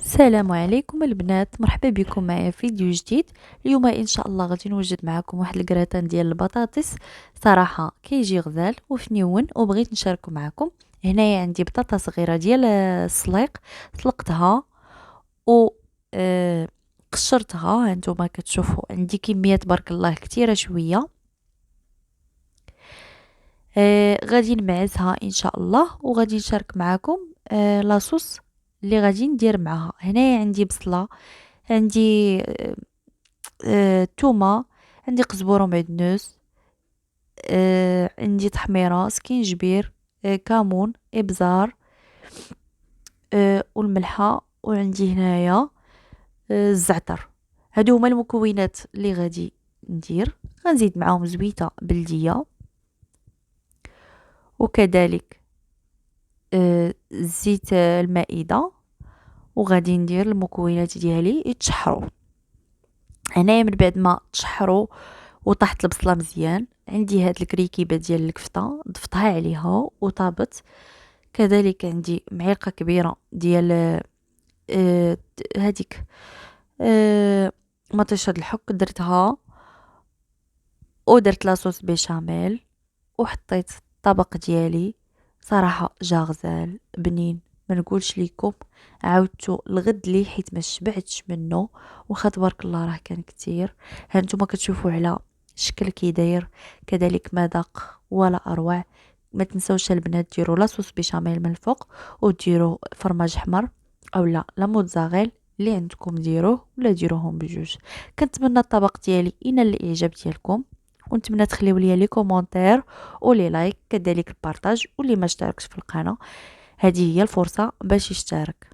السلام عليكم البنات، مرحبا بكم معايا في فيديو جديد. اليوم ان شاء الله غادي نوجد معكم واحد الكراتان ديال البطاطس. صراحه كيجي غزال وفنيون وبغيت نشاركه معكم. هنايا عندي بطاطا صغيره ديال السليق، سلقتها و قشرتها. هانتوما كتشوفوا عندي كميه تبارك الله كتيره شويه. غادي نمعزها ان شاء الله وغادي نشارك معكم لاصوص اللي غادي ندير معاها. هنايا عندي بصله، عندي تومه، عندي قزبور ومعدنوس، عندي تحميره، سكينجبير، كمون، ابزار، والملحه، وعندي هنايا الزعتر. هادو هما المكونات اللي غادي ندير. غنزيد معاهم زويته بلديه، وكذلك زيت المائده، وغادي ندير المكونات ديالي يتشحروا. هنايا من بعد ما تشحروا وطحت البصله مزيان، عندي هاد الكريكيبه ديال الكفته ضفتها عليها وطابت. كذلك عندي معلقه كبيره ديال هذيك مطيشه الحك درتها، ودرت لاصوص بيشاميل وحطيت الطبق ديالي. صراحه جا غزال بنين، ما نقولش ليكم. عاودته الغد لي حيت ما شبعتش منه، واخا تبارك الله راه كان كتير. هانتوما كتشوفوا على الشكل كي داير، كذلك مذاق ولا اروع. ما تنسوش البنات ديروا لاصوص بيشاميل من الفوق، وديروا فرماج حمر او لا موتزاريل اللي عندكم ديروه، ولا ديروهم بجوج. كنتمنى الطبق ديالي ينال الاعجاب ديالكم، ونتمنى تخليو لي لي كومونتير ولي لايك، كذلك البارطاج، واللي ما اشتركش في القناه هذه هي الفرصه باش يشترك.